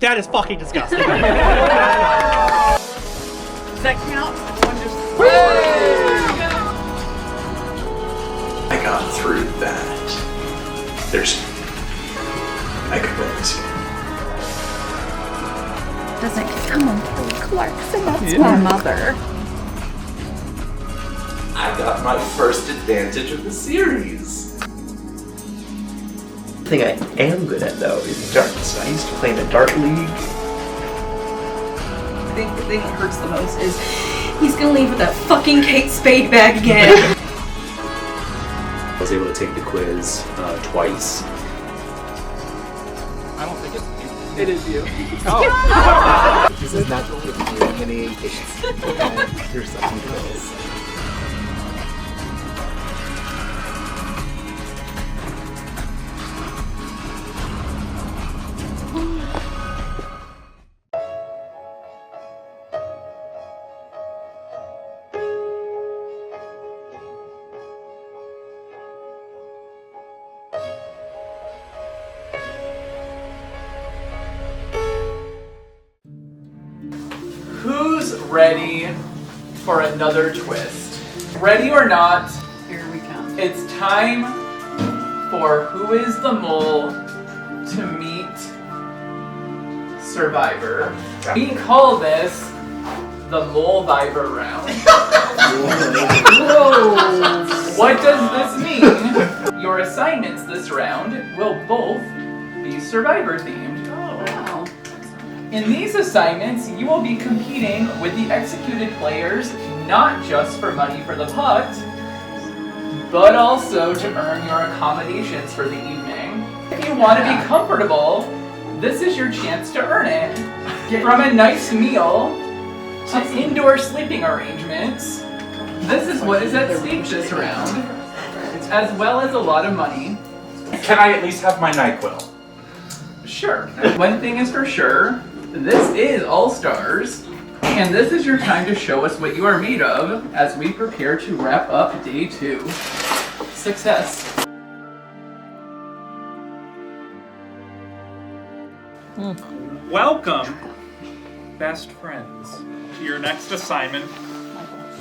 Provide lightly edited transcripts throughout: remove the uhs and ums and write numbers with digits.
That is fucking disgusting. Does that count? I got through that. I could win this game. Doesn't come on Clarkson, that's my mother. I got my first advantage of the series. The thing I am good at though is darts. I used to play in a dart league. I think the thing that hurts the most is he's gonna leave with that fucking Kate Spade bag again. I was able to take the quiz twice. I don't think it's me. It is you. This is not many patients. And here's some pills. Who's ready for another twist? Ready or not, Here we come. it's time for Who is the Mole to meet Survivor. We call this the Mole-vivor round. What does this mean? Your assignments this round will both be Survivor themed. Wow. In these assignments, you will be competing with the executed players not just for money for the pot, but also to earn your accommodations for the evening. If you want to be comfortable, this is your chance to earn it. From a nice meal to indoor sleeping arrangements, this is what is at stake this round, as well as a lot of money. Can I at least have my NyQuil? Sure. One thing is for sure, this is All Stars, and this is your time to show us what you are made of as we prepare to wrap up day 2. Success. Welcome, best friends, to your next assignment,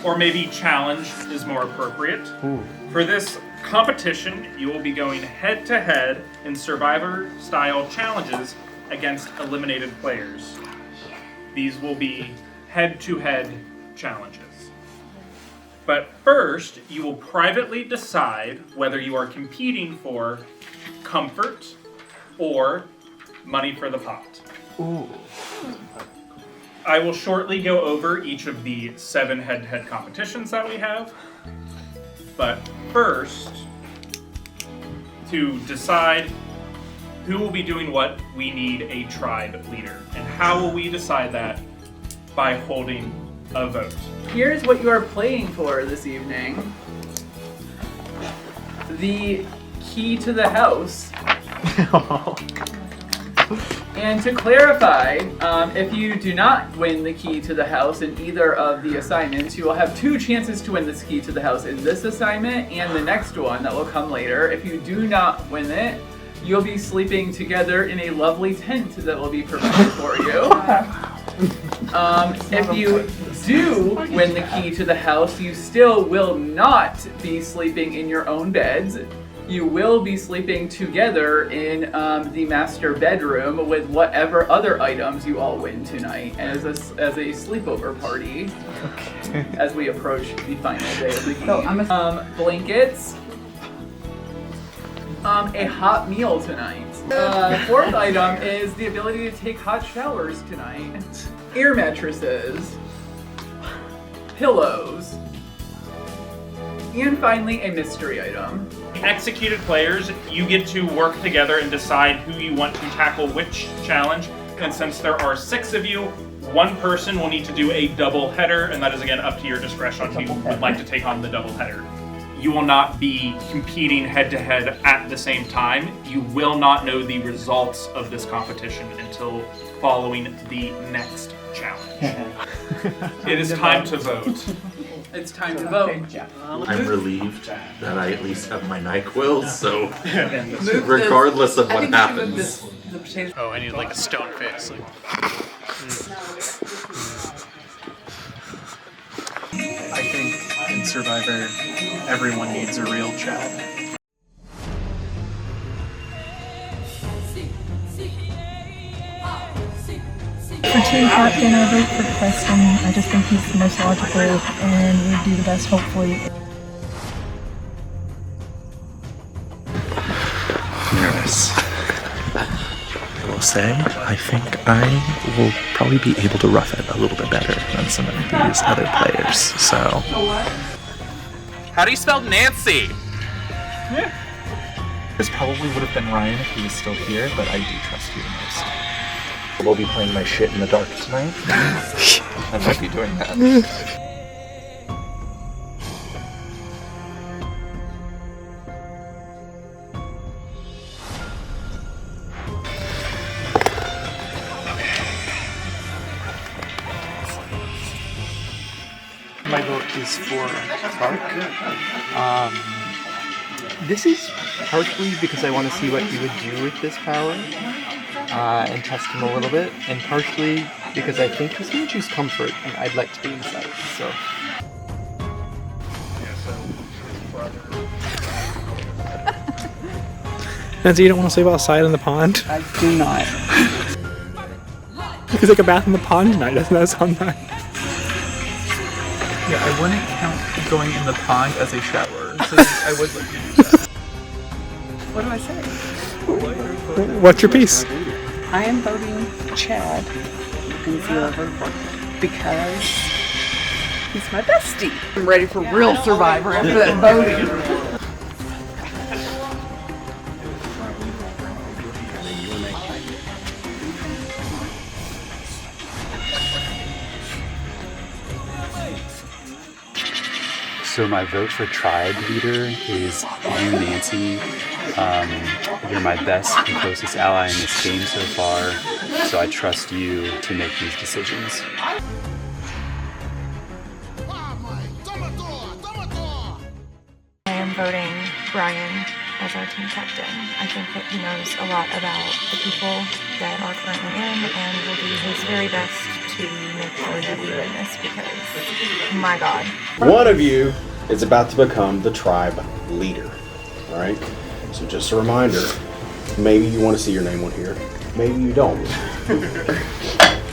or maybe challenge is more appropriate. For this competition, you will be going head-to-head in Survivor-style challenges against eliminated players. These will be head-to-head challenges. But first, you will privately decide whether you are competing for comfort or money for the pot. I will shortly go over each of the 7 head-to-head competitions that we have. But first, to decide who will be doing what, we need a tribe leader. And how will we decide that? By holding a vote. Here's what you are playing for this evening. The key to the house. And to clarify, if you do not win the key to the house in either of the assignments, you will have 2 chances to win this key to the house in this assignment and the next one that will come later. If you do not win it, you'll be sleeping together in a lovely tent that will be provided for you. If you do win the key to the house, you still will not be sleeping in your own beds. You will be sleeping together in the master bedroom with whatever other items you all win tonight as a sleepover party as we approach the final day of the game. Blankets. A hot meal tonight. 4th item is the ability to take hot showers tonight. Air mattresses. Pillows. And finally, a mystery item. Executed players, you get to work together and decide who you want to tackle which challenge. And since there are 6 of you, one person will need to do a double header, and that is again up to your discretion who would like to take on the double header. You will not be competing head-to-head at the same time. You will not know the results of this competition until following the next challenge. It is time to vote. It's time to vote. I'm relieved that I at least have my NyQuil, so regardless of what happens. The potato. Oh, I need like a stone face. Like, I think in Survivor, everyone needs a real Chad. For team captain, I vote for Preston. I just think he's the most logical and would do the best, hopefully. Nervous. I will say, I think I will probably be able to rough it a little bit better than some of these other players, so... How do you spell Nancy? This probably would have been Ryan if he was still here, but I do trust you the most. We'll be playing my shit in the dark tonight. I might be doing that. My vote is for Clark. This is partially because I want to see what he would do with this power and test him a little bit, and partially because I think he's going to choose comfort, and I'd like to be inside. So. Nancy, you don't want to sleep outside in the pond? I do not. You could take a bath in the pond tonight. Doesn't that sound nice? Yeah, I wouldn't count going in the pond as a shower. So I would like to do that. What do I say? What's your piece? I am voting Chad. You can feel over because he's my bestie. I'm ready for real Survivor after that voting. So my vote for tribe leader is you, Nancy. You're my best and closest ally in this game so far, so I trust you to make these decisions. I am voting Brian as our team captain. I think that he knows a lot about the people that are currently in and will do his very best to make sure that we win this because, my God. One of you is about to become the tribe leader, all right? So just a reminder, maybe you want to see your name on here, maybe you don't.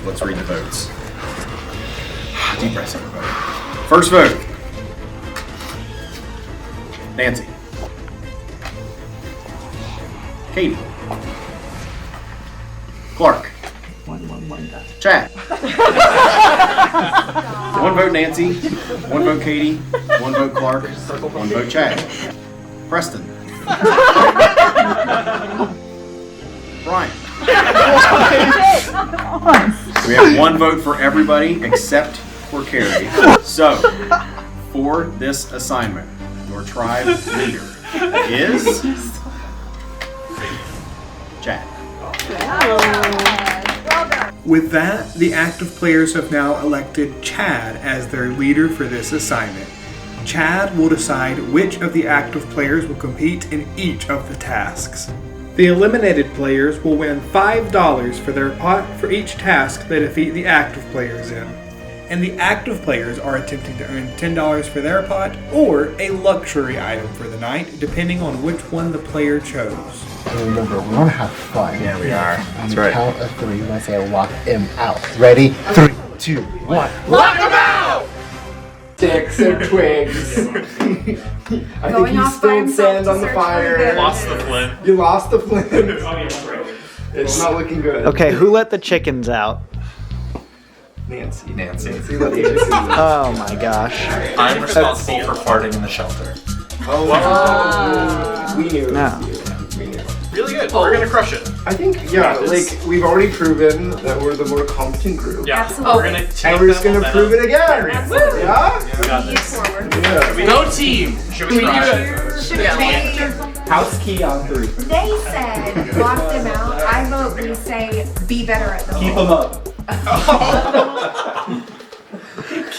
Let's read the votes. Deep breaths, everybody. First vote, Nancy. Katie. Clark. Chad. One vote Nancy, one vote Katie, one vote Clark, one vote Chad. Preston. Brian. We have one vote for everybody except for Carrie. So, for this assignment, your tribe leader is Chad. With that, the active players have now elected Chad as their leader for this assignment. Chad will decide which of the active players will compete in each of the tasks. The eliminated players will win $5 for their pot for each task they defeat the active players in. And the active players are attempting to earn $10 for their pot or a luxury item for the night, depending on which one the player chose. Remember, we want to have fun. Yeah, we are. That's right. Count of three when I say lock him out. Ready? 3, 2, 1. Lock him out! Sticks and twigs. I think you spilled sand on the fire. Lost the flint. You lost the flint. It's not looking good. Okay, who let the chickens out? Nancy. Nancy. Oh my gosh. I'm responsible for farting in the shelter. Oh, we knew it No. was you. We knew. Really good. We're gonna crush it. I think, yeah, like, we've already proven that we're the more competent group. Yeah. Absolutely. We're gonna take And we're just that gonna prove it again. Absolutely. Yeah? We got this. Yeah. Go team! Should we try? Should we change? House key on 3. They said lock them out. I vote we say be better at the Keep them up.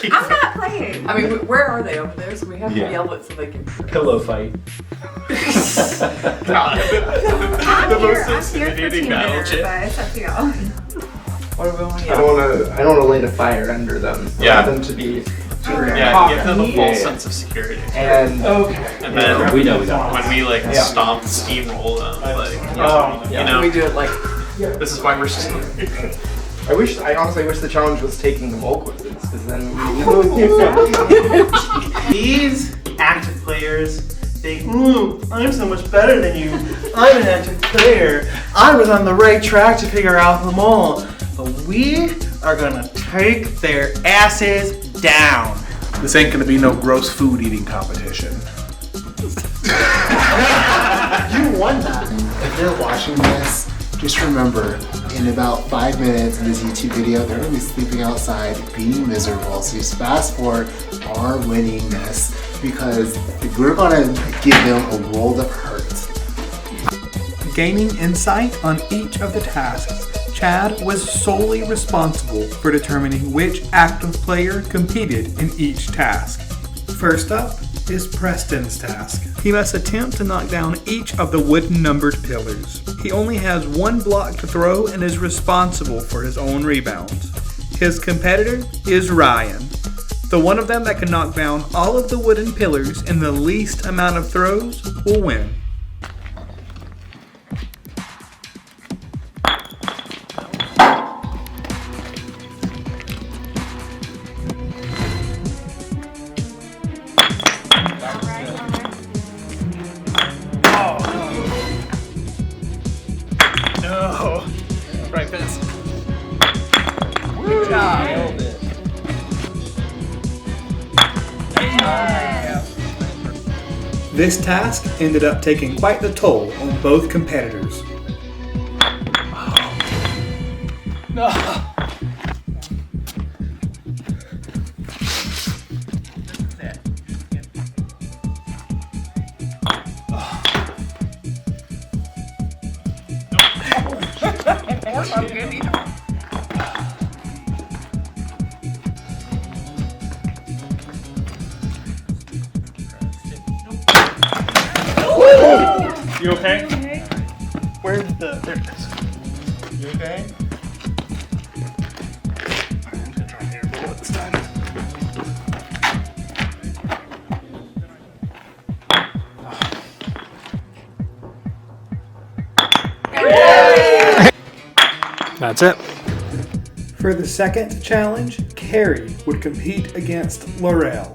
I'm not playing. I mean, where are they over there? So we have to Yeah. yell it so they can. Pillow fight. I'm here for team dinner, but it's up to y'all. What do we want to I yell? don't want to light a fire under them. I Yeah. want them to be. Yeah, give them a false Yeah. sense of security. And And then we know that. when we like Yeah. stomp, steamroll them, like yeah. you know, We do it like. this is why we're. I honestly wish the challenge was taking the mole quizzes, because then These active players think, I'm so much better than you. I'm an active player. I was on the right track to figure out the mole. But we are gonna take their asses down. This ain't gonna be no gross food eating competition. You won that. If they're watching this, just remember, in about 5 minutes in this YouTube video, they're gonna be sleeping outside, being miserable. So just fast forward our winning this, because we're gonna give them a world of hurt. Gaining insight on each of the tasks, Chad was solely responsible for determining which active player competed in each task. First up is Preston's task. He must attempt to knock down each of the wooden numbered pillars. He only has one block to throw and is responsible for his own rebounds. His competitor is Ryan. The one of them that can knock down all of the wooden pillars in the least amount of throws will win. No, right fence. Good job. This task ended up taking quite the toll on both competitors. No. You okay? Where's the... There it is. You okay? I'm gonna try and roll it this time. That's it. For the second challenge, Carrie would compete against Laurel.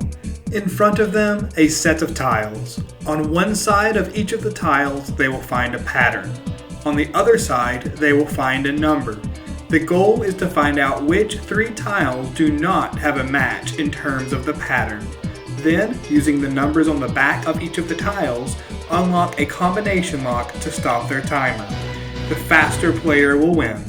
In front of them, a set of tiles. On one side of each of the tiles, they will find a pattern. On the other side, they will find a number. The goal is to find out which 3 tiles do not have a match in terms of the pattern. Then, using the numbers on the back of each of the tiles, unlock a combination lock to stop their timer. The faster player will win.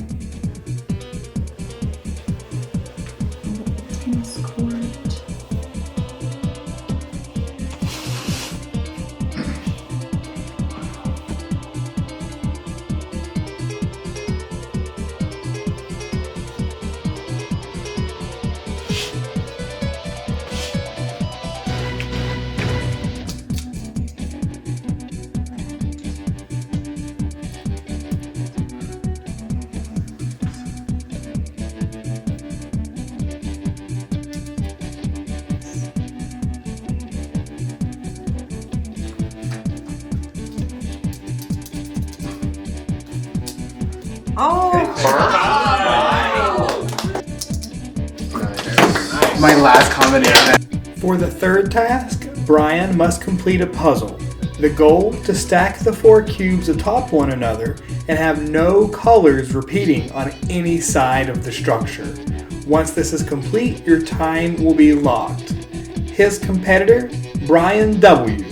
My last combination. For the third task, Brian must complete a puzzle. The goal, to stack the 4 cubes atop one another and have no colors repeating on any side of the structure. Once this is complete, your time will be locked. His competitor, Brian W.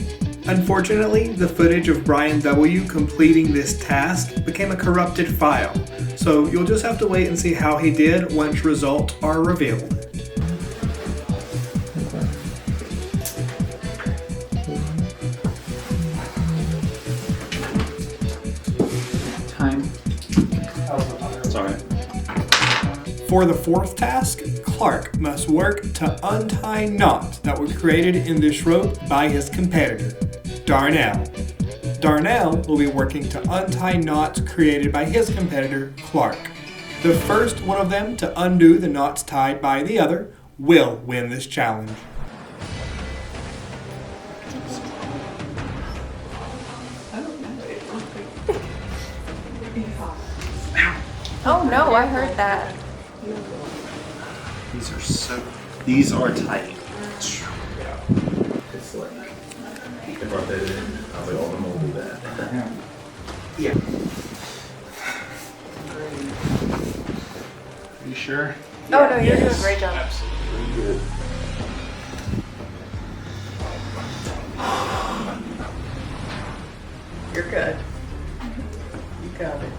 Unfortunately, the footage of Brian W. completing this task became a corrupted file, so you'll just have to wait and see how he did once results are revealed. Sorry. For the fourth task, Clark must work to untie knots that were created in this rope by his competitor, Darnell. Darnell will be working to untie knots created by his competitor, Clark. The first one of them to undo the knots tied by the other will win this challenge. Oh no, I heard that. These are tight. It's like, they brought that in. I was like, oh, I'm gonna do that. Yeah. Are you sure? Oh no, you're doing a great job. Absolutely good. You're good. You got it.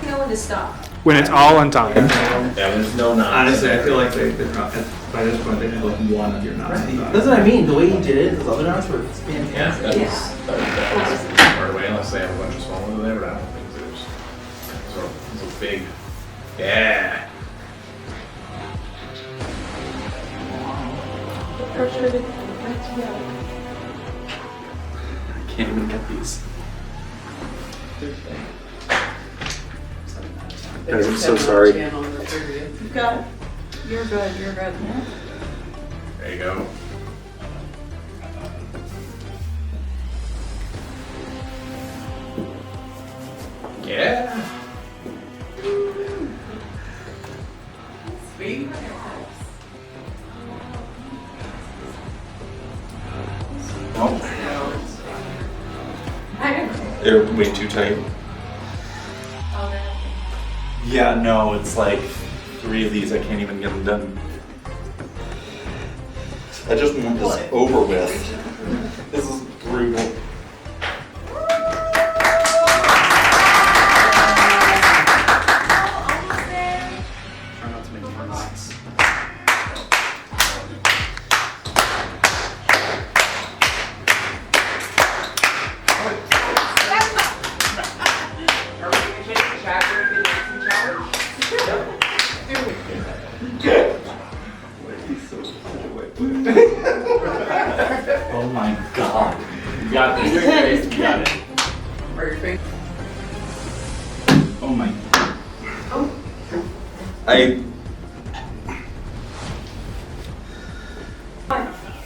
Know when to stop. When it's all untied. Yeah, there's no knots. Honestly, I feel like by this point they have like one of your knots. That's what I mean. The way he did it, the other knots were fantastic. That's the hard way, unless they have a bunch of small ones in there, but I don't think there's. So it's a big. Yeah. I can't even get these. Guys, I'm so sorry. You got it. You're good. You're good. There you go. Yeah. Sweet. They're way too tight. Yeah, no, it's like 3 of these, I can't even get them done. I just want this over with. This is brutal. Try not to make mistakes. Oh my god. You got this. You're great. You got it. Perfect. Oh my.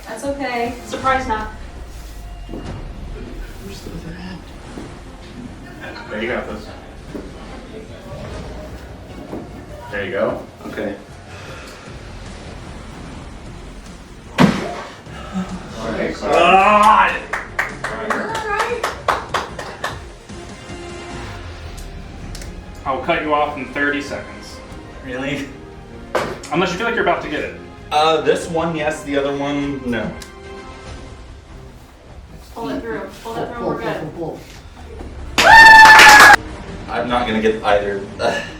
That's okay. Surprise now. There you go. There you go. Okay. Alright. I'll cut you off in 30 seconds. Really? Unless you feel like you're about to get it. This one, yes, the other one, no. Pull it through. Pull it through. We're good. I'm not gonna get either.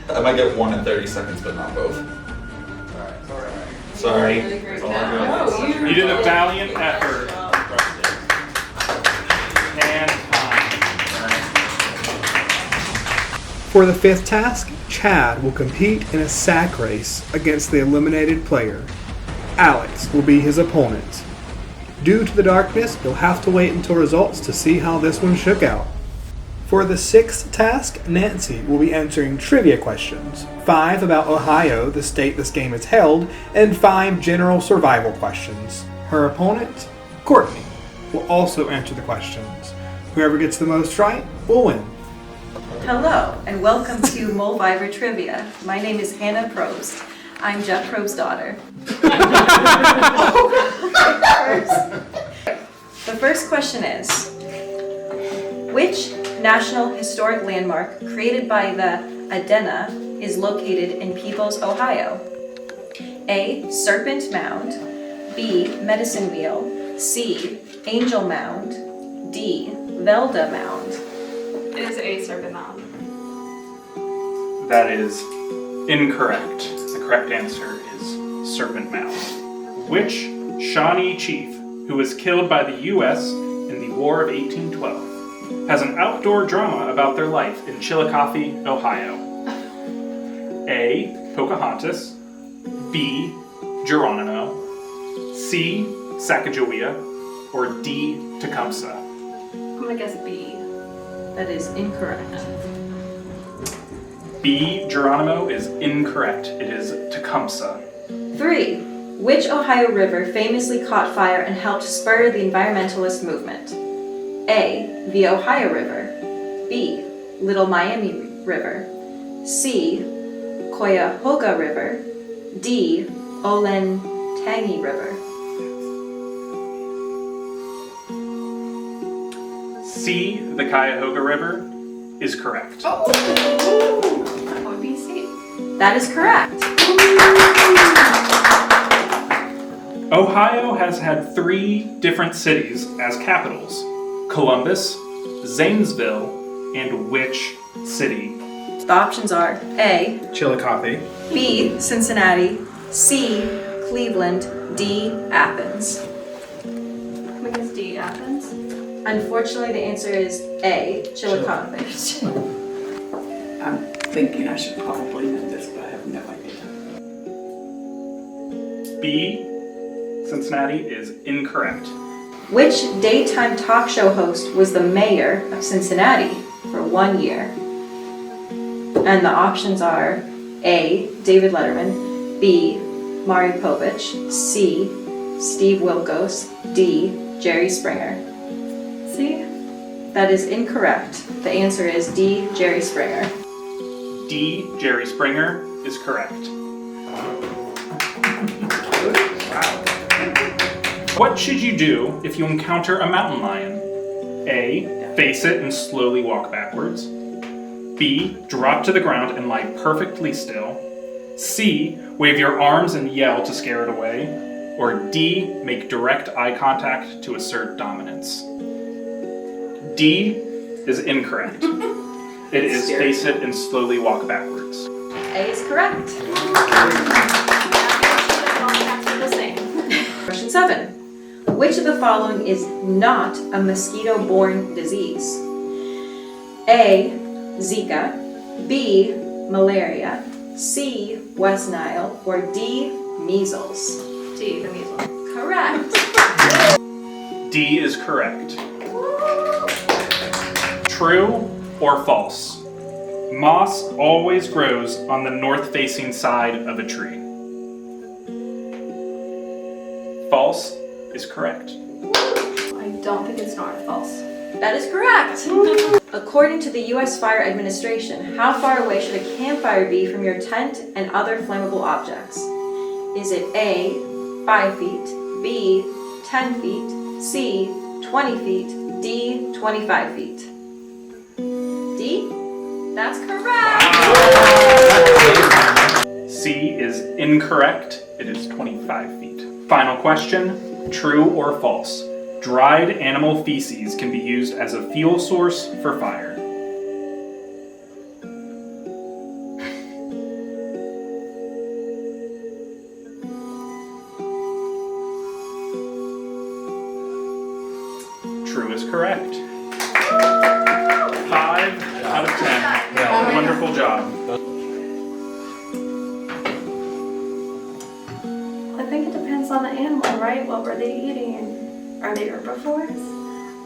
I might get one in 30 seconds, but not both. Sorry. Really great All job. good. Oh, You did a valiant effort. And For the 5th task, Chad will compete in a sack race against the eliminated player. Alex will be his opponent. Due to the darkness, you'll have to wait until results to see how this one shook out. For the 6th task, Nancy will be answering trivia questions. 5 about Ohio, the state this game is held, and 5 general survival questions. Her opponent, Courtney, will also answer the questions. Whoever gets the most right will win. Hello, and welcome to Molviver Trivia. My name is Hannah Probst. I'm Jeff Probst's daughter. The first question is, which National Historic Landmark created by the Adena is located in Peebles, Ohio? A. Serpent Mound, B. Medicine Wheel, C. Angel Mound, D. Velda Mound. It is a serpent mound. that is incorrect. The correct answer is Serpent Mound. Which Shawnee chief, who was killed by the U.S. in the War of 1812, has an outdoor drama about their life in Chillicothe, Ohio? A. Pocahontas, B. Geronimo, C. Sacagawea, or D. Tecumseh? I'm gonna guess B. That is incorrect. B. Geronimo is incorrect. It is Tecumseh. 3. Which Ohio river famously caught fire and helped spur the environmentalist movement? A. The Ohio River. B. Little Miami River. C. Cuyahoga River. D. Olentangy River. C. The Cuyahoga River is correct. That would be C. That is correct. Ohio has had 3 different cities as capitals: Columbus, Zanesville, and which city? The options are A. Chillicothe. B. Cincinnati. C. Cleveland. D. Athens. I guess D. Athens. Unfortunately, the answer is A. Chillicothe. I'm thinking I should probably know this, but I have no idea. B. Cincinnati is incorrect. Which daytime talk show host was the mayor of Cincinnati for 1 year? And the options are A. David Letterman, B. Maury Povich, C. Steve Wilkos, D. Jerry Springer. C? That is incorrect. The answer is D. Jerry Springer. D. Jerry Springer is correct. What should you do if you encounter a mountain lion? A. Face it and slowly walk backwards. B. Drop to the ground and lie perfectly still. C. Wave your arms and yell to scare it away. Or D. Make direct eye contact to assert dominance. D is incorrect. It is face it and slowly walk backwards. A is correct. Question 7. Which of the following is not a mosquito-borne disease? A. Zika. B. Malaria. C. West Nile. Or D. Measles. D. The measles. Correct. D is correct. True or false? Moss always grows on the north-facing side of a tree. False is correct. I don't think it's not false. That is correct. According to the U.S. Fire Administration, how far away should a campfire be from your tent and other flammable objects? Is it A, 5 feet, B, 10 feet, C, 20 feet, D, 25 feet? D? That's correct! C is incorrect. It is 25 feet. Final question, true or false? Dried animal feces can be used as a fuel source for fire. True is correct. 5 out of 10. Wonderful job. I think it depends on the animal, right? What were they eating? Are they herbivores?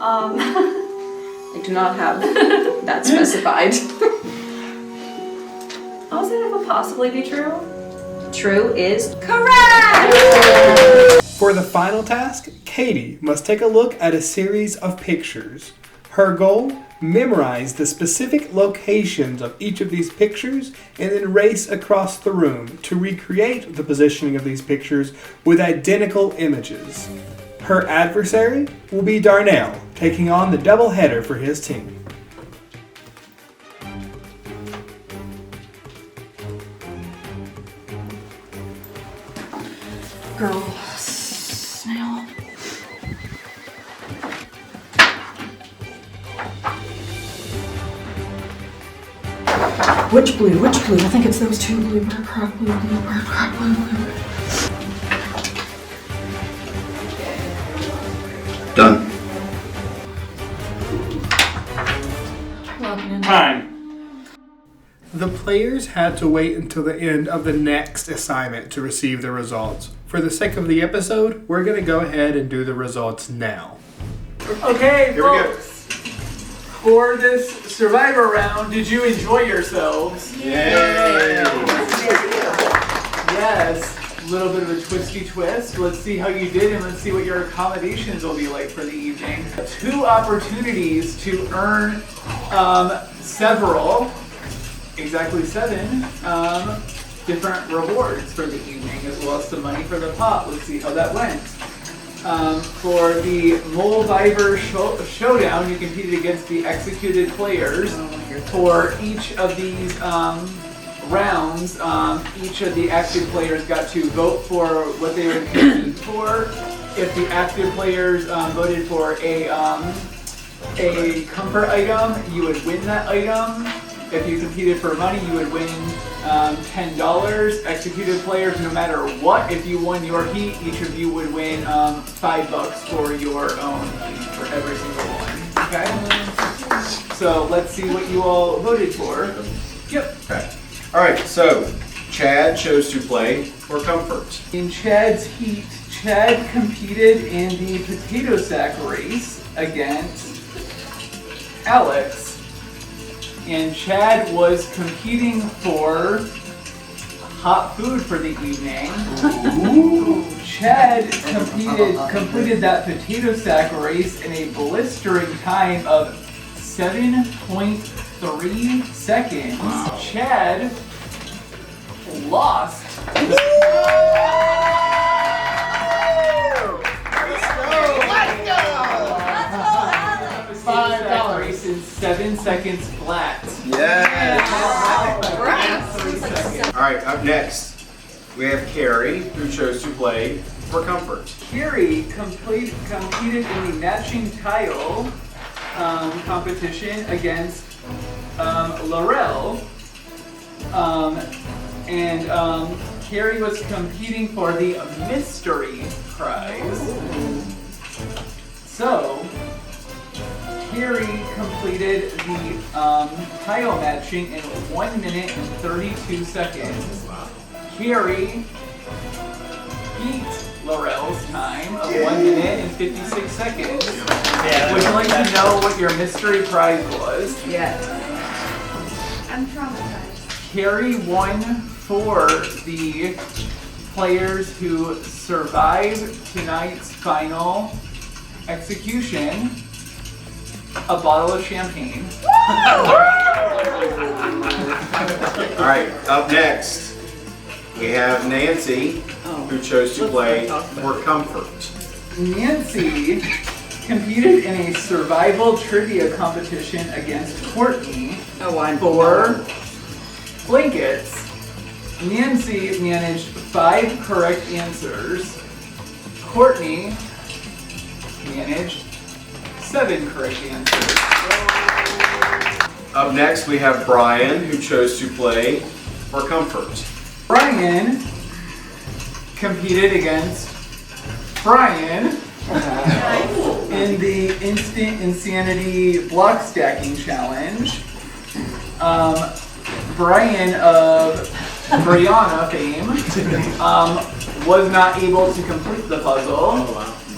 I do not have that specified. Oh, so that could possibly be true? True is correct! For the final task, Katie must take a look at a series of pictures. Her goal, memorize the specific locations of each of these pictures and then race across the room to recreate the positioning of these pictures with identical images. Her adversary will be Darnell, taking on the doubleheader for his team. Girl, snail. Which blue? Which blue? I think it's those two blue. Bird crop blue, bird crop blue. Done. Time. The players had to wait until the end of the next assignment to receive the results. For the sake of the episode, we're going to go ahead and do the results now. Okay, Here we go. folks. For this Survivor round, did you enjoy yourselves? Yay! Yes. A little bit of a twisty twist. Let's see how you did and let's see what your accommodations will be like for the evening. 2 opportunities to earn exactly 7 different rewards for the evening, as well as some money for the pot. Let's see how that went. For the Moldiver Showdown, you competed against the executed players. For each of these rounds, each of the active players got to vote for what they would compete for. If the active players voted for a comfort item, you would win that item. If you competed for money, you would win $10. Executed players, no matter what, if you won your heat, each of you would win $5 for your own heat for every single one. Okay? So let's see what you all voted for. Yep. Okay. All right, so Chad chose to play for comfort. In Chad's heat, Chad competed in the potato sack race against Alex. And Chad was competing for hot food for the evening. Ooh. Chad completed that potato sack race in a blistering time of 7.3 seconds. Wow. Chad lost. $5 race in 7 seconds flat. Yes. All right, up next, we have Carrie, who chose to play for comfort. Carrie competed in the matching tile competition against Laurel. Carrie was competing for the mystery prize. So, Carrie completed the tile matching in 1 minute and 32 seconds. Carrie beat Laurel's time of 1 minute and 56 seconds. Would you like to know what your mystery prize was? Yes. I'm traumatized. Carrie won for the players who survived tonight's final execution a bottle of champagne. All right, up next, we have Nancy, who chose to play for comfort. Nancy competed in a survival trivia competition against Courtney for blankets. Nancy managed 5 correct answers. Courtney managed 7 correct answers. Up next, we have Brian, who chose to play for comfort. Brian competed against Brian in the Instant Insanity Block Stacking Challenge. Brian of Brianna fame was not able to complete the puzzle,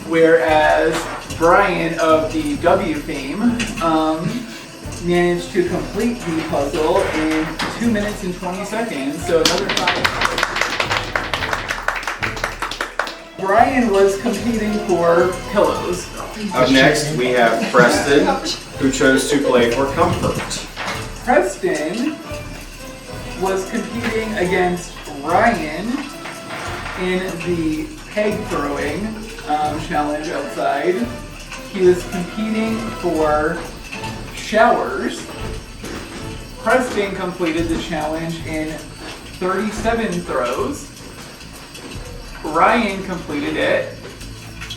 whereas Brian of the W fame managed to complete the puzzle in 2 minutes and 20 seconds, so another 5. Brian was competing for pillows. Up next, we have Preston, who chose to play for comfort. Preston was competing against Ryan in the peg throwing challenge outside. He was competing for showers. Preston completed the challenge in 37 throws. Ryan completed it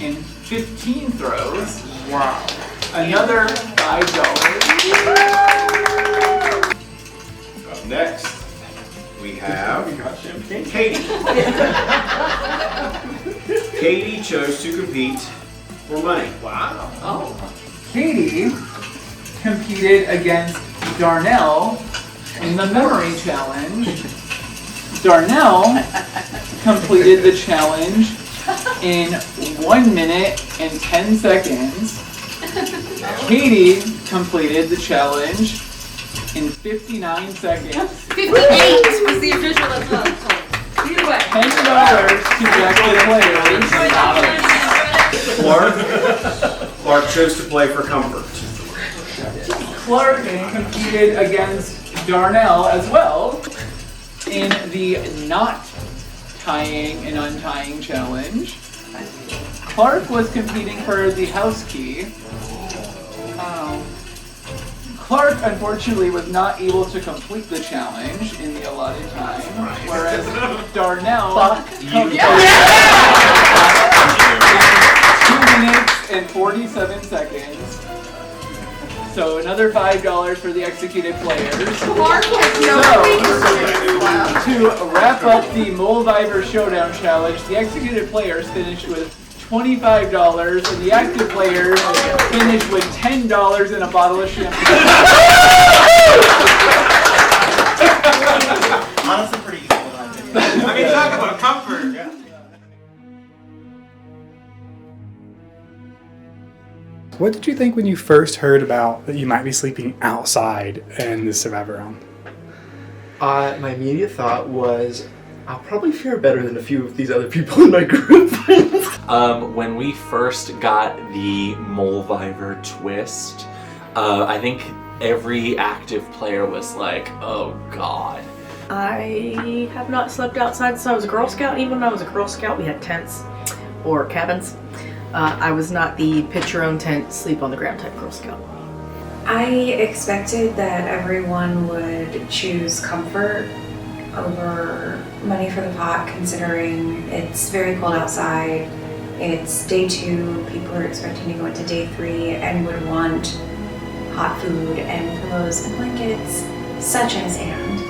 in 15 throws. Wow. Another $5. Up next, we have Katie. Katie chose to compete for money. Wow. Oh. Katie competed against Darnell in the memory challenge. Darnell completed the challenge in 1 minute and 10 seconds. Katie completed the challenge in 59 seconds. 58 was the official as well. Either way. $10 to active players. Clark chose to play for comfort. Clark competed against Darnell as well in the not tying and untying challenge. Clark was competing for the house key. Clark unfortunately was not able to complete the challenge in the allotted time, whereas Darnell completed 2 minutes and 47 seconds. So another $5 for the executed players. To wrap up the Moldiver Showdown Challenge, the executed players finished with $25 and the active players finished with $10 and a bottle of champagne. Honestly, pretty easy in my opinion. I mean, talk about comfort. Yeah. What did you think when you first heard about that you might be sleeping outside in the Survivor round? My immediate thought was, I'll probably fare better than a few of these other people in my group. When we first got the Moldiver twist, I think every active player was like, oh god. I have not slept outside since I was a Girl Scout. Even when I was a Girl Scout, we had tents or cabins. I was not the pitch your own tent, sleep on the ground type Girl Scout. I expected that everyone would choose comfort over money for the pot, considering it's very cold outside. It's day 2, people are expecting to go into day 3 and would want hot food and pillows and blankets, such as and.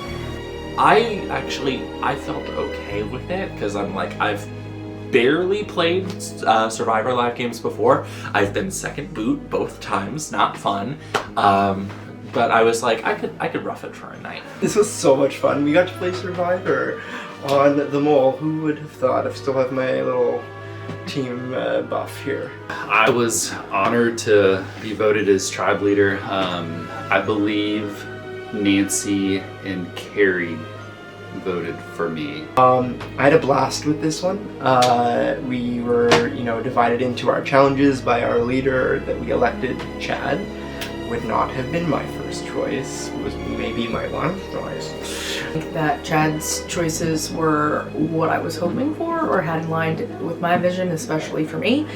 I felt okay with it because I'm like, I've barely played Survivor live games before. I've been second boot both times, not fun. But I was like, I could rough it for a night. This was so much fun. We got to play Survivor on the mole. Who would have thought? I still have my little team buff here. I was honored to be voted as tribe leader. I believe Nancy and Carrie voted for me. I had a blast with this one. We were, divided into our challenges by our leader that we elected, Chad. Would not have been my first choice. It was maybe my last choice. I think that Chad's choices were what I was hoping for or had in line with my vision, especially for me.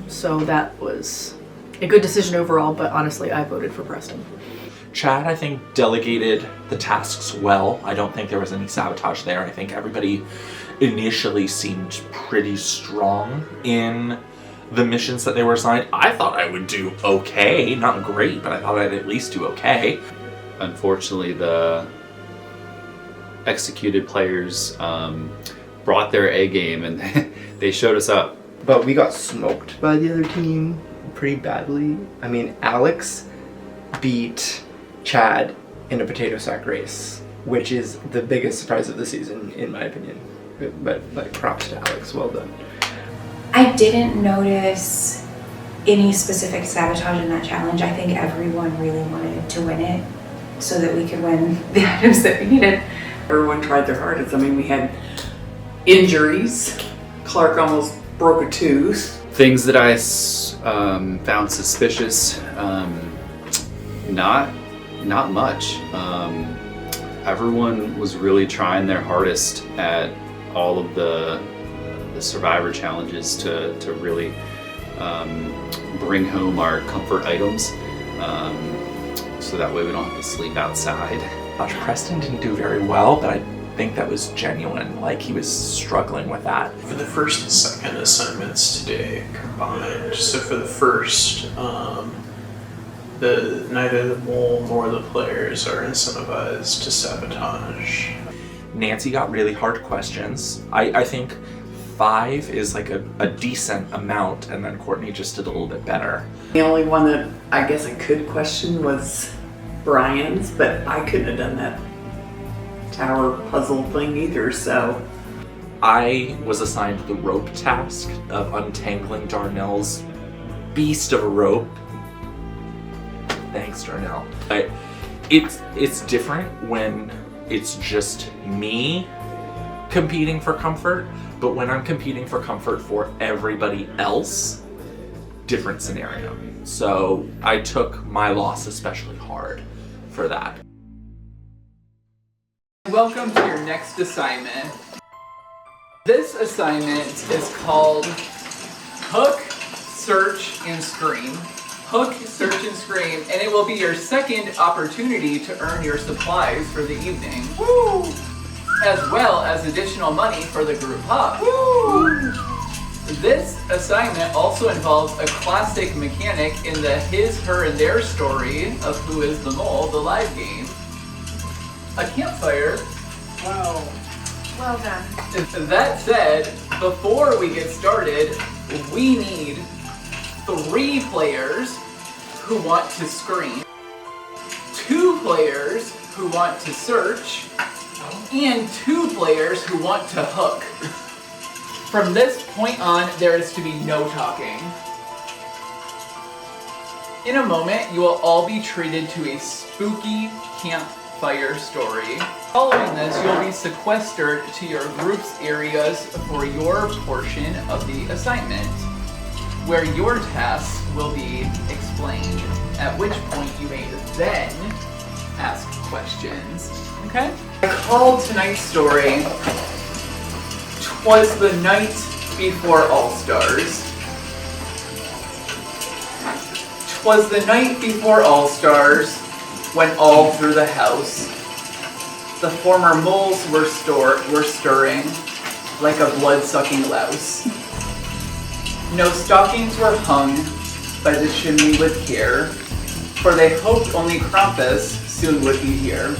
So that was a good decision overall, but honestly, I voted for Preston. Chad, I think, delegated the tasks well. I don't think there was any sabotage there. I think everybody initially seemed pretty strong in the missions that they were assigned. I thought I would do okay, not great, but I thought I'd at least do okay. Unfortunately, the executed players brought their A game and they showed us up. But we got smoked by the other team pretty badly. I mean, Alex beat Chad in a potato sack race, which is the biggest surprise of the season, in my opinion. But props to Alex, well done. I didn't notice any specific sabotage in that challenge. I think everyone really wanted to win it so that we could win the items that we needed. Everyone tried their hardest. I mean, we had injuries. Clark almost broke a tooth. Things that I found suspicious, not much. Everyone was really trying their hardest at all of the Survivor challenges to really bring home our comfort items, so that way we don't have to sleep outside. Gosh, Preston didn't do very well, but I think that was genuine. Like, he was struggling with that. For the first and second assignments today combined, so for the first, neither the mole nor the players are incentivized to sabotage. Nancy got really hard questions. I think 5 is like a decent amount, and then Courtney just did a little bit better. The only one that I guess I could question was Brian's, but I couldn't have done that tower puzzle thing either, so. I was assigned the rope task of untangling Darnell's beast of a rope. Thanks, Darnell. It's different when it's just me competing for comfort, but when I'm competing for comfort for everybody else, different scenario. So I took my loss especially hard for that. Welcome to your next assignment. This assignment is called Hook, Search, and Scream. Hook, Search, and Scream, and it will be your second opportunity to earn your supplies for the evening. Woo! As well as additional money for the group hug. Woo! This assignment also involves a classic mechanic in the his, her, and their story of Who is the Mole, the live game. A campfire. Wow. Well done. That said, before we get started, we need 3 players who want to scream, 2 players who want to search, and 2 players who want to hook. From this point on, there is to be no talking. In a moment, you will all be treated to a spooky campfire story. Following this, you'll be sequestered to your group's areas for your portion of the assignment, where your tasks will be explained, at which point you may then ask questions. Okay? I called tonight's story, "'Twas the Night Before All-Stars." 'Twas the night before All-Stars, when all through the house the former moles were stirring like a blood-sucking louse. No stockings were hung by the chimney with care, for they hoped only Krampus soon would be here.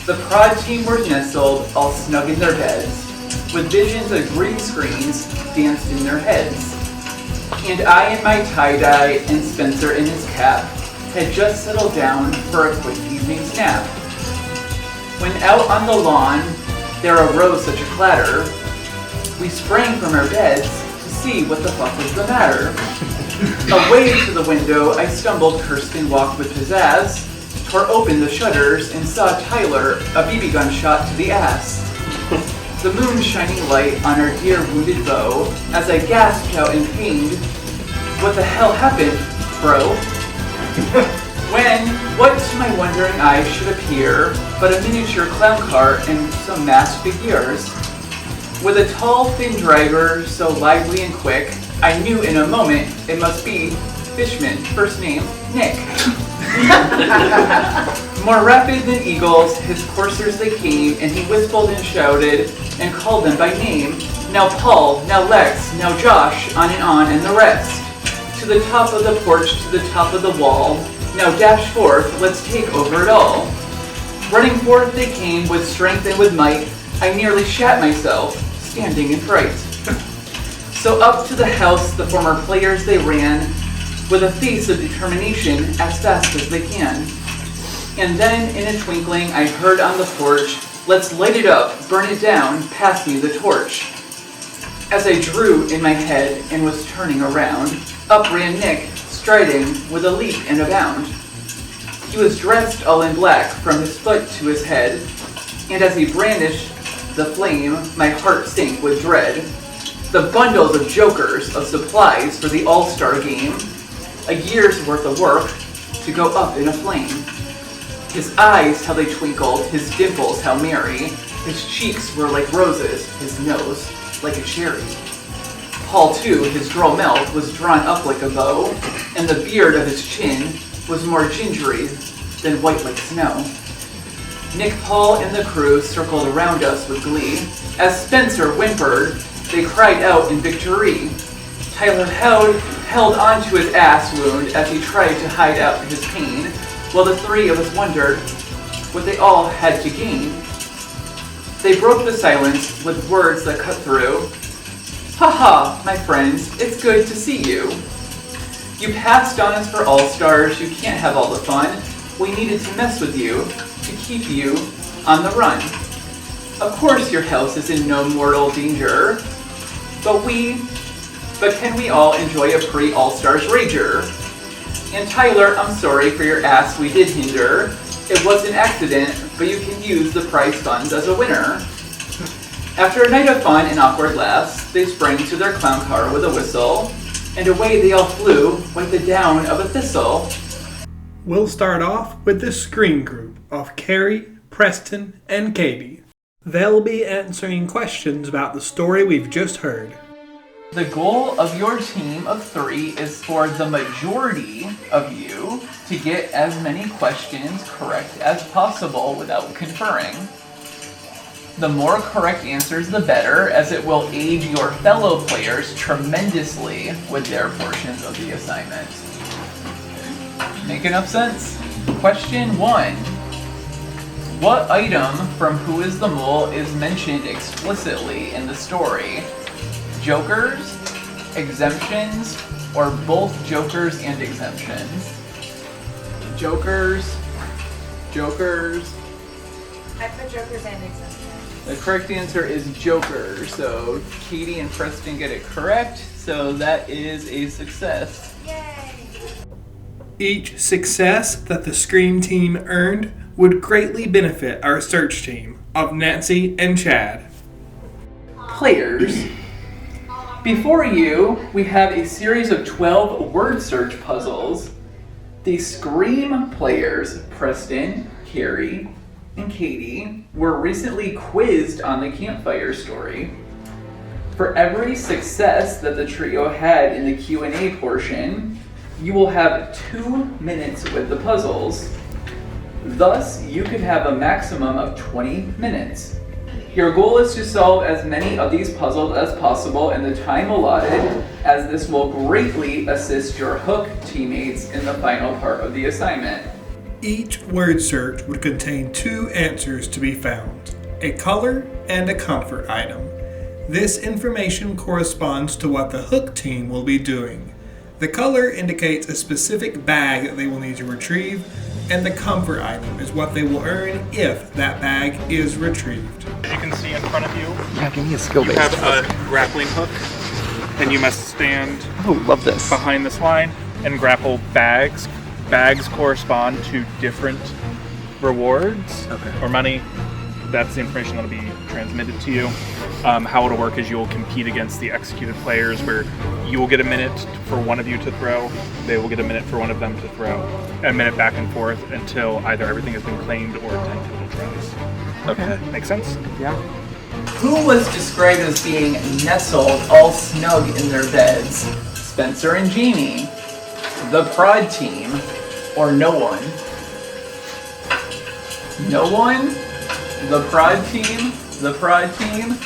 The prod team were nestled all snug in their beds, with visions of green screens danced in their heads. And I in my tie-dye and Spencer in his cap had just settled down for a quick evening's nap. When out on the lawn there arose such a clatter, we sprang from our beds to see what the fuck was the matter. Away to the window I stumbled, cursed and walked with pizzazz, tore open the shutters and saw Tyler, a BB gun shot to the ass. The moon shining light on our dear wounded bow, as I gasped out in pain, "What the hell happened, bro?" When, what to my wondering eyes should appear, but a miniature clown car and some masked figures. With a tall, thin driver, so lively and quick, I knew in a moment it must be Fishman, first name, Nick. More rapid than eagles, his coursers they came, and he whistled and shouted, and called them by name. Now Paul, now Lex, now Josh, on, and the rest. To the top of the porch, to the top of the wall, now dash forth, let's take over it all. Running forth they came with strength and with might, I nearly shat myself, standing in fright. So up to the house the former players they ran, with a face of determination as fast as they can. And then in a twinkling I heard on the porch, let's light it up, burn it down, pass me the torch. As I drew in my head and was turning around, up ran Nick, striding with a leap and a bound. He was dressed all in black from his foot to his head, and as he brandished the flame, my heart sank with dread. The bundles of jokers, of supplies for the all-star game, a year's worth of work to go up in a flame. His eyes, how they twinkled, his dimples, how merry, his cheeks were like roses, his nose like a cherry. Paul, too, his droll mouth was drawn up like a bow, and the beard of his chin was more gingery than white like snow. Nick, Paul, and the crew circled around us with glee. As Spencer whimpered, they cried out in victory. Tyler held onto his ass wound as he tried to hide out his pain, while the 3 of us wondered what they all had to gain. They broke the silence with words that cut through. "Ha, my friends, it's good to see you. You passed on us for all-stars, you can't have all the fun. We needed to mess with you, to keep you on the run. Of course your house is in no mortal danger, but can we all enjoy a pre-All-Stars rager? And Tyler, I'm sorry for your ass we did hinder. It was an accident, but you can use the prize funds as a winner. After a night of fun and awkward laughs, they sprang to their clown car with a whistle, and away they all flew like the down of a thistle. We'll start off with the screen group of Carrie, Preston, and Katie. They'll be answering questions about the story we've just heard. The goal of your team of 3 is for the majority of you to get as many questions correct as possible without conferring. The more correct answers, the better, as it will aid your fellow players tremendously with their portions of the assignment. Make enough sense? Question 1. What item from Who is the Mole is mentioned explicitly in the story? Jokers, exemptions, or both jokers and exemptions? Jokers. I put jokers and exemptions. The correct answer is jokers. So Katie and Preston get it correct. So that is a success. Each success that the Scream team earned would greatly benefit our search team of Nancy and Chad. Players. Before you, we have a series of 12 word search puzzles. The Scream players, Preston, Carrie, and Katie, were recently quizzed on the campfire story. For every success that the trio had in the Q&A portion, you will have 2 minutes with the puzzles. Thus, you could have a maximum of 20 minutes. Your goal is to solve as many of these puzzles as possible in the time allotted, as this will greatly assist your Hook teammates in the final part of the assignment. Each word search would contain 2 answers to be found, a color and a comfort item. This information corresponds to what the Hook team will be doing. The color indicates a specific bag that they will need to retrieve, and the comfort item is what they will earn if that bag is retrieved. As you can see in front of you, give me a skill you base. have a grappling hook, and you must stand love this. behind this line and grapple bags. Bags correspond to different rewards or money. That's the information that will be transmitted to you. How it'll work is you will compete against the executed players, where you will get a minute for one of you to throw, they will get a minute for one of them to throw, and a minute back and forth until either everything has been claimed or 10 total throws. Okay. Make sense? Yeah. Who was described as being nestled all snug in their beds? Spencer and Jamie, the Prod team, or no one? No one? The Prod team? The Prod team?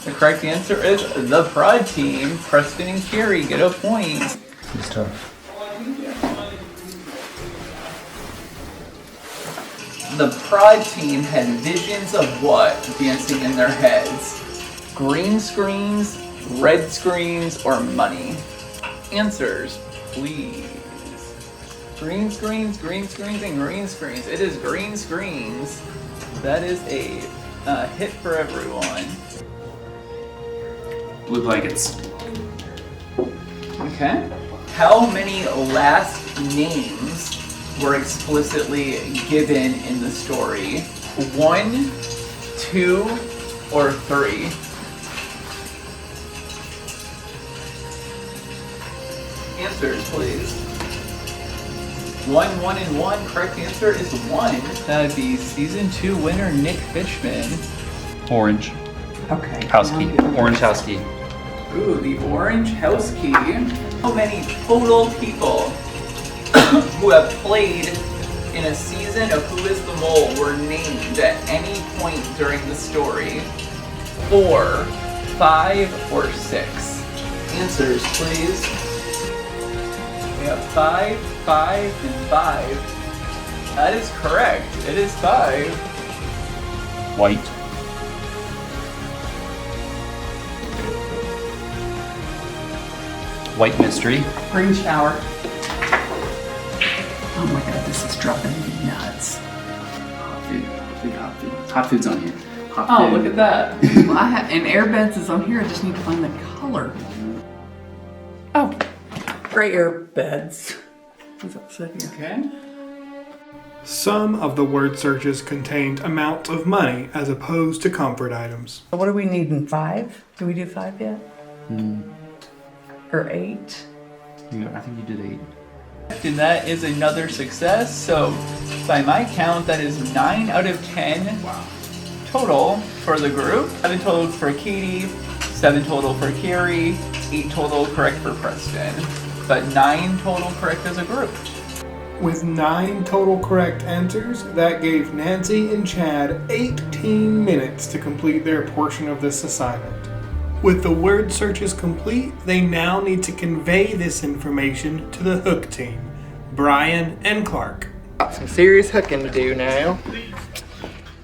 The correct answer is the Prod team. Preston and Carrie get a point. It's tough. The Prod team had visions of what dancing in their heads? Green screens, red screens, or money? Answers, please. Green screens, and green screens. It is green screens. That is a hit for everyone. Blue blankets. Okay. How many last names were explicitly given in the story? 1, 2, or 3? Answers, please. 1, 1, and 1. Correct answer is 1. That would be season 2 winner Nick Fishman. Orange. Okay. House key. Orange house key. Ooh, the orange house key. How many total people who have played in a season of Who is the Mole were named at any point during the story? 4, 5, or 6? Answers, please. We have 5, 5, and 5. That is correct. It is 5. White. White mystery. Rain shower. Oh my god, this is dropping me nuts. Hot food. Hot food. Hot food's on here. hot Oh, food. look at that. Well, and Airbeds is on here. I just need to find the color. Oh, gray Airbeds. What's that said here? Okay. Some of the word searches contained amounts of money as opposed to comfort items. What do we need in 5? Do we do 5 yet? Or 8? I think you did 8. And that is another success. So by my count, that is 9 out of 10 total for the group. 7 total for Katie, 7 total for Carrie, 8 total correct for Preston. But 9 total correct as a group. With 9 total correct answers, that gave Nancy and Chad 18 minutes to complete their portion of this assignment. With the word searches complete, they now need to convey this information to the hook team, Brian and Clark. Got some serious hooking to do now.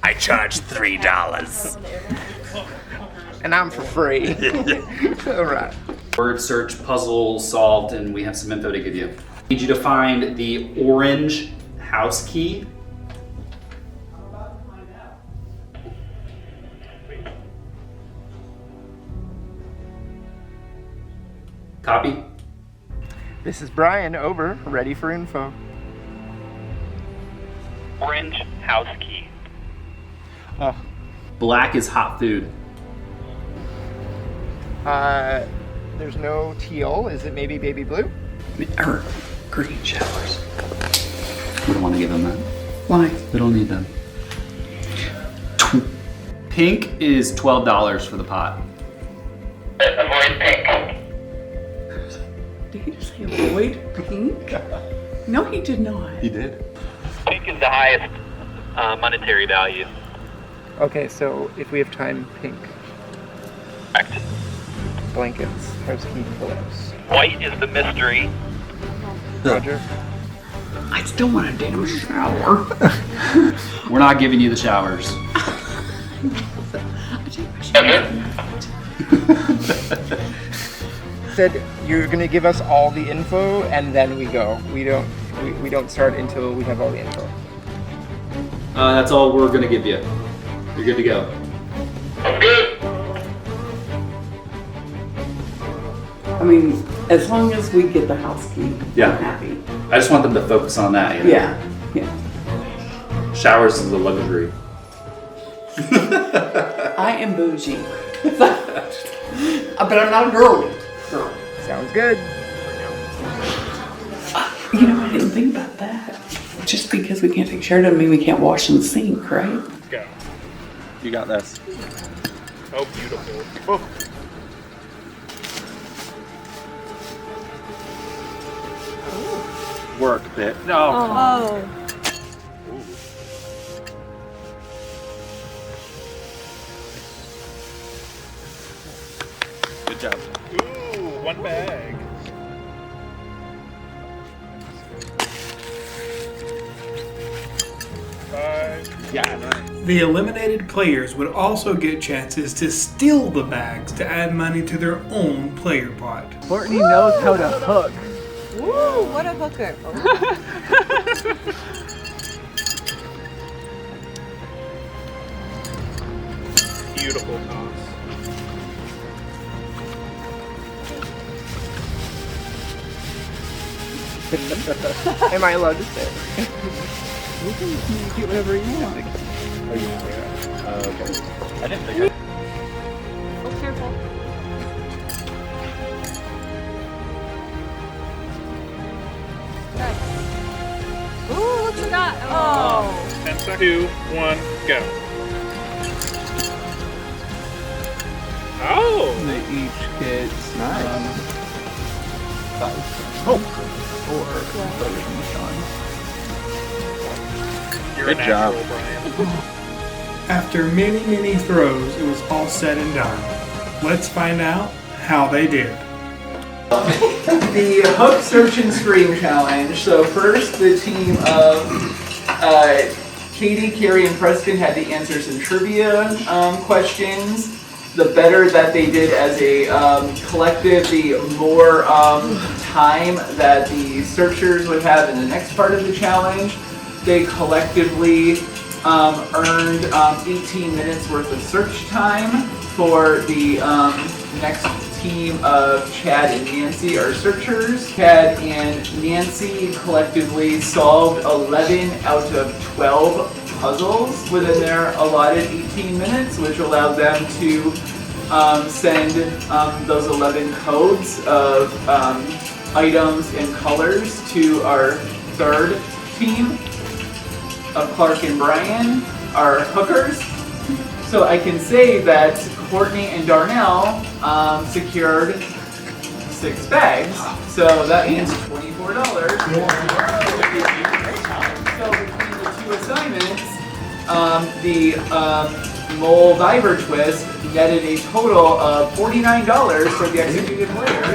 I charge $3. And I'm for free. Alright. Word search puzzle solved, and we have some info to give you. I need you to find the orange house key. Copy. This is Brian, over, ready for info. Orange house key. Black is hot food. There's no teal. Is it maybe baby blue? Or green showers. We don't want to give them that. Why? They don't need them. Pink is $12 for the pot. Avoid pink. Did he just say avoid pink? No, he did not. He did. Pink is the highest monetary value. Okay, so if we have time, pink. Correct. Blankets, housekeeping pillows. White is the mystery. Roger. I still want a damn shower. We're not giving you the showers. Said you're gonna give us all the info and then we go. We don't start until we have all the info. That's all we're gonna give you. You're good to go. I mean, as long as we get the house key, Yeah. I'm happy. I just want them to focus on that. You know? Yeah. Showers is a luxury. I am bougie. But I'm not a girly girl. Sounds good. You know, I didn't think about that. Just because we can't take a shower doesn't mean we can't wash in the sink, right? Go. You got this. Oh, beautiful. Oh. Work bit. No. Oh. Good job. Ooh, one bag. Yeah, nice. The eliminated players would also get chances to steal the bags to add money to their own player pot. Courtney knows how to hook. Woo, what a hooker. Beautiful toss. Am I allowed to say? You can communicate whatever you want. Oh, you can say that. Okay. I didn't think Oh, careful. Ooh, look at that. Oh. 10 seconds. 2, 1, go. Oh! They each get You're Good a job. natural, Brian. After many, many throws, it was all said and done. Let's find out how they did. The Hook Search and Scream Challenge. So first, the team of Katie, Carrie, and Preston had the answers in trivia questions. The better that they did as a collective, the more time that the searchers would have in the next part of the challenge. They collectively earned 18 minutes worth of search time. For the next team of Chad and Nancy are searchers. Chad and Nancy collectively solved 11 out of 12 puzzles within their allotted 18 minutes, which allowed them to send those 11 codes of items and colors to our third team of Clark and Brian, our hookers. So I can say that Courtney and Darnell secured 6 bags. So that means $24. So between the 2 assignments, the Mole Viber Twist netted a total of $49 for the executed players.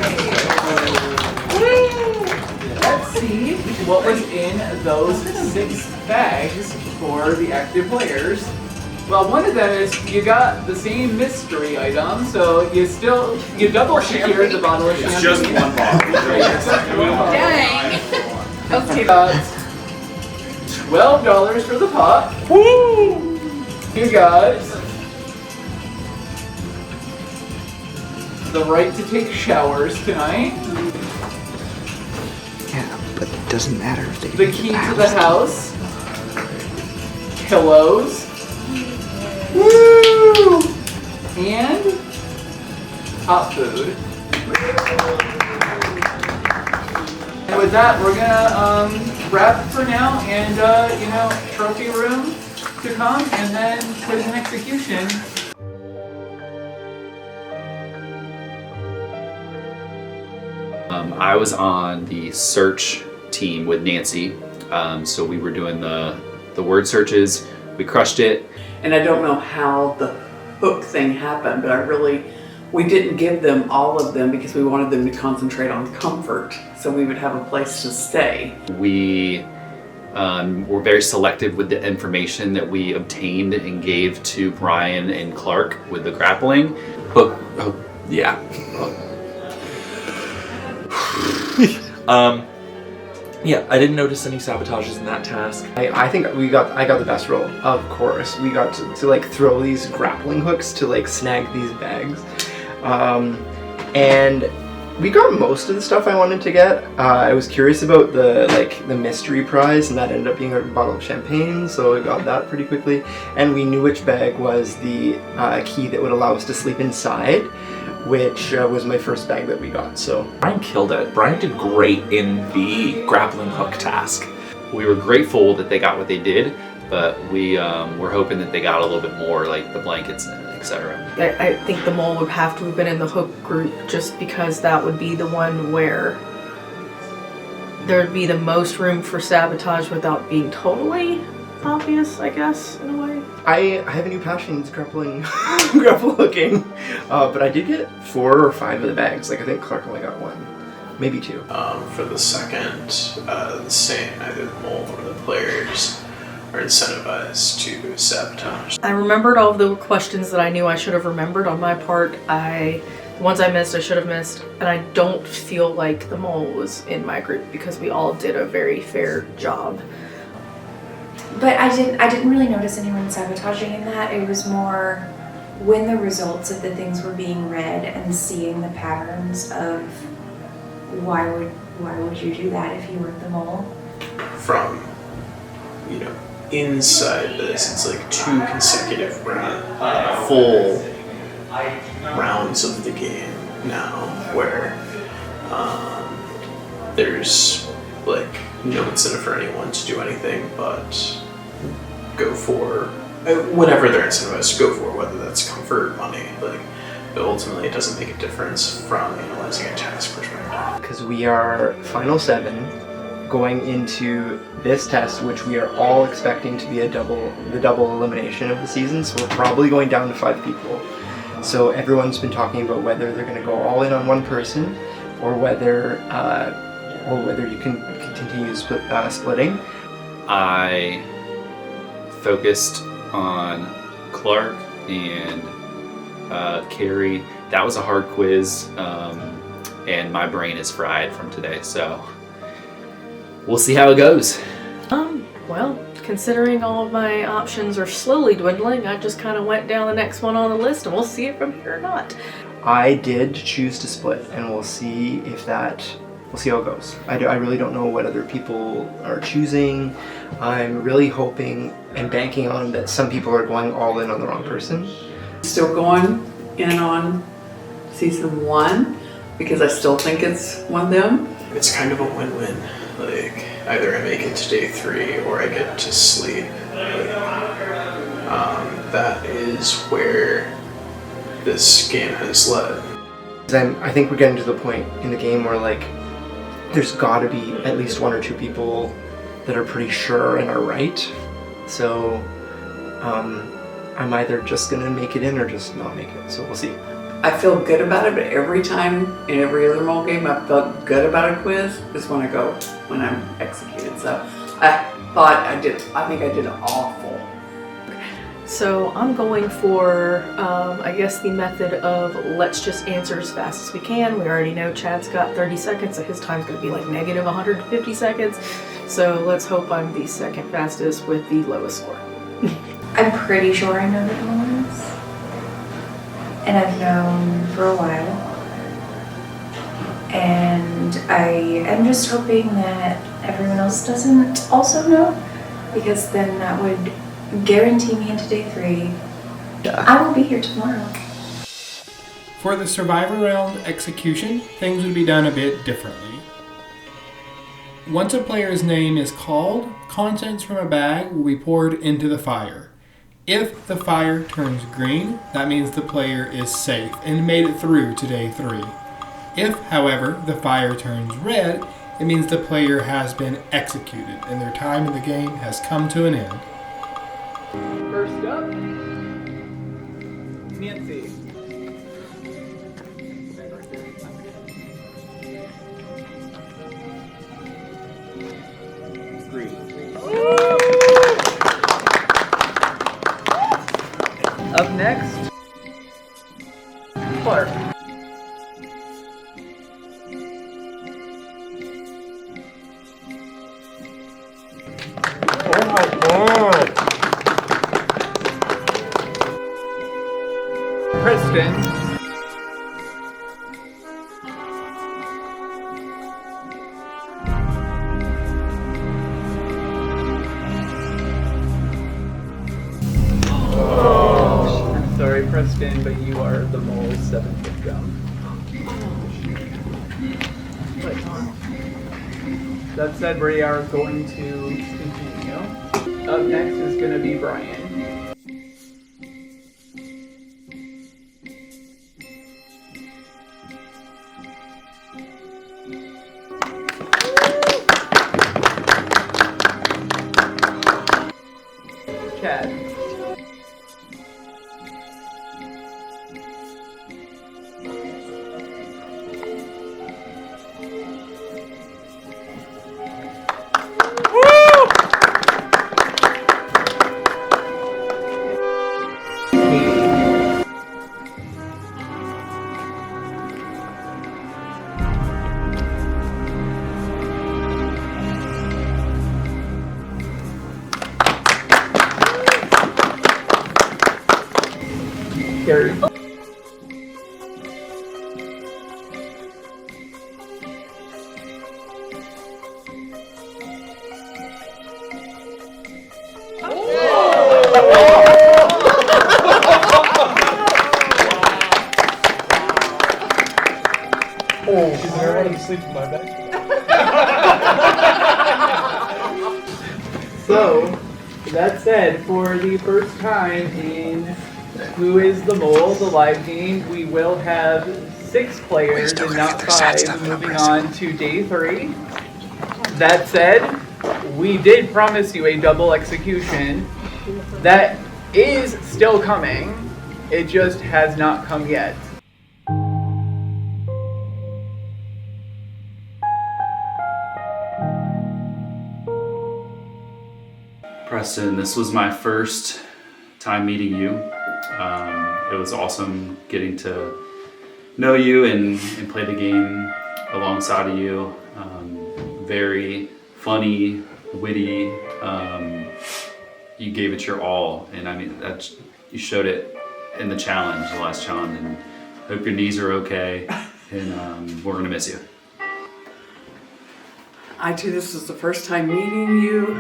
Let's see what was in those 6 bags for the active players. Well, one of them is you got the same mystery item, so you double secured the bottle of champagne. It's just one bottle. Dang. Okay. Got $12 for the pot. Woo! You got the right to take showers tonight. Yeah, but it doesn't matter if they The key to the house. Pillows. Woo! And hot food. And with that, we're gonna wrap for now, and trophy room to come, and then quiz and execution. I was on the search team with Nancy, so we were doing the word searches. We crushed it. And I don't know how the hook thing happened, but we didn't give them all of them because we wanted them to concentrate on comfort, so we would have a place to stay. We were very selective with the information that we obtained and gave to Brian and Clark with the grappling. Yeah. Yeah, I didn't notice any sabotages in that task. I think I got the best roll, of course. We got to like throw these grappling hooks to like snag these bags. And we got most of the stuff I wanted to get. I was curious about the mystery prize, and that ended up being a bottle of champagne, so I got that pretty quickly. And we knew which bag was the key that would allow us to sleep inside, which was my first bag that we got. So Brian killed it. Brian did great in the grappling hook task. We were grateful that they got what they did, but we were hoping that they got a little bit more, like the blankets, etc. I think the mole would have to have been in the hook group just because that would be the one where there would be the most room for sabotage without being totally obvious, I guess, in a way. I have a new passion, it's grapple hooking, but I did get 4 or 5 of the bags. Like I think Clark only got 1, maybe 2. For the second, the same, either the mole or the players are incentivized to sabotage. I remembered all of the questions that I knew I should have remembered on my part. The ones I missed, I should have missed, and I don't feel like the mole was in my group because we all did a very fair job. But I didn't really notice anyone sabotaging in that. It was more when the results of the things were being read and seeing the patterns of why would you do that if you weren't the mole? From, inside this, it's like 2 consecutive full rounds of the game now, where there's like no incentive for anyone to do anything but go for whatever they're incentivized to go for, whether that's comfort, money, but ultimately it doesn't make a difference from analyzing a task perspective. Because we are final 7 going into this test, which we are all expecting to be the double elimination of the season, so we're probably going down to 5 people. So everyone's been talking about whether they're going to go all in on one person, or whether you can continue splitting. I focused on Clark and Carrie. That was a hard quiz, and my brain is fried from today, so we'll see how it goes. Well, considering all of my options are slowly dwindling, I just kind of went down the next one on the list, and we'll see it from here or not. I did choose to split, and we'll see how it goes. I really don't know what other people are choosing. I'm really hoping and banking on that some people are going all in on the wrong person. Still going in on season 1 because I still think it's one of them. It's kind of a win-win. Like, either I make it to day 3 or I get to sleep. That is where this game has led. I think we're getting to the point in the game where like there's got to be at least 1 or 2 people that are pretty sure and are right. So I'm either just gonna make it in or just not make it. So we'll see. I feel good about it, but every time in every other mole game I felt good about a quiz is when I'm executed. So I think I did awful. So I'm going for, I guess the method of let's just answer as fast as we can. We already know Chad's got 30 seconds, so his time's gonna be like negative 150 seconds. So let's hope I'm the second fastest with the lowest score. I'm pretty sure I know the Dolores. And I've known for a while. And I am just hoping that everyone else doesn't also know, because then that would guarantee me into day 3. Yeah. I will be here tomorrow. For the Survivor round execution, things would be done a bit differently. Once a player's name is called, contents from a bag will be poured into the fire. If the fire turns green, that means the player is safe and made it through to day 3. If, however, the fire turns red, it means the player has been executed and their time in the game has come to an end. First up, Nancy. Up next, Clark. Oh my god! Kristen. I'm sorry, Preston, but you are the mole's 7th victim. That said, we are going to continue. Up next is going to be Brian. Chad. Carrie. Oh, she's never wanted to sleep in my bed. So, that said, for the first time in Who is the Mole, the live game, we will have 6 players and not 5 moving on to day 3. That said, we did promise you a double execution. That is still coming. It just has not come yet. Preston, this was my first time meeting you. It was awesome getting to know you and play the game alongside of you. Very funny, witty. You gave it your all, and I mean you showed it in the challenge, the last challenge. And hope your knees are okay, and we're gonna miss you. I too, this is the first time meeting you.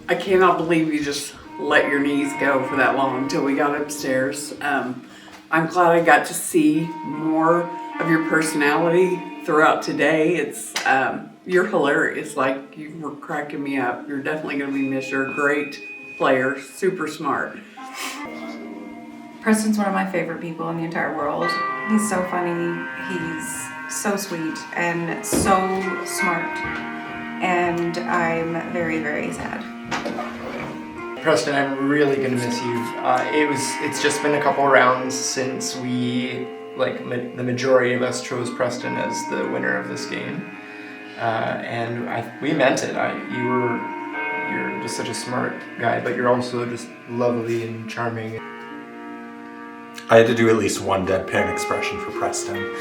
I cannot believe you just let your knees go for that long until we got upstairs. I'm glad I got to see more of your personality throughout today. It's you're hilarious. Like, you were cracking me up. You're definitely going to be missed. You're a great player, super smart. Preston's one of my favorite people in the entire world. He's so funny. He's so sweet and so smart. And I'm very, very sad. Preston, I'm really gonna miss you. It's just been a couple rounds since we, the majority of us chose Preston as the winner of this game, and we meant it. You're just such a smart guy, but you're also just lovely and charming. I had to do at least one deadpan expression for Preston.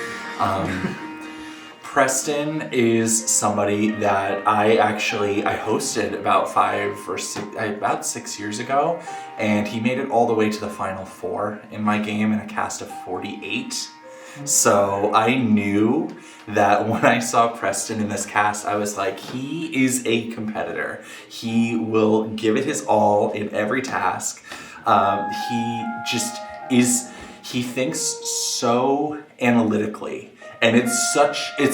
Preston is somebody that I hosted about 6 years ago, and he made it all the way to the final 4 in my game in a cast of 48. So I knew that when I saw Preston in this cast, I was like, he is a competitor. He will give it his all in every task. He thinks so analytically. And it's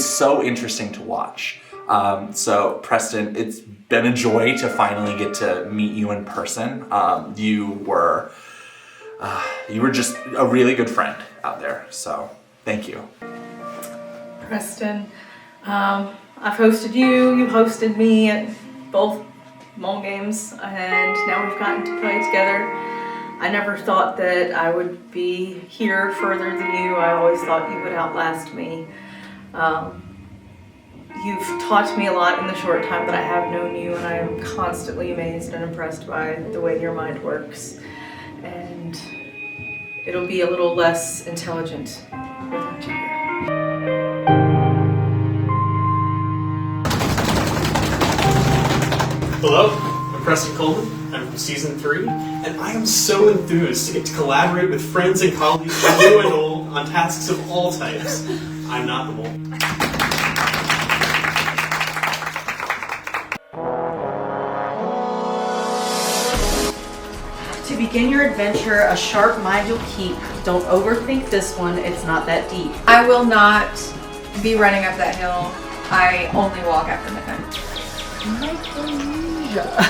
so interesting to watch. So Preston, it's been a joy to finally get to meet you in person. You were just a really good friend out there. So thank you. Preston, I've hosted you, you've hosted me at both mall games, and now we've gotten to play together. I never thought that I would be here further than you. I always thought you would outlast me. You've taught me a lot in the short time that I have known you, and I am constantly amazed and impressed by the way your mind works. And it'll be a little less intelligent without you here. Hello, I'm Preston Coleman. I'm from Season 3, and I am so enthused to get to collaborate with friends and colleagues from new and old on tasks of all types. I'm not the mole. To begin your adventure, a sharp mind you'll keep. Don't overthink this one, it's not that deep. I will not be running up that hill. I only walk after midnight. Micronesia.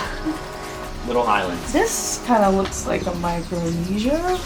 Little islands. This kind of looks like a Micronesia.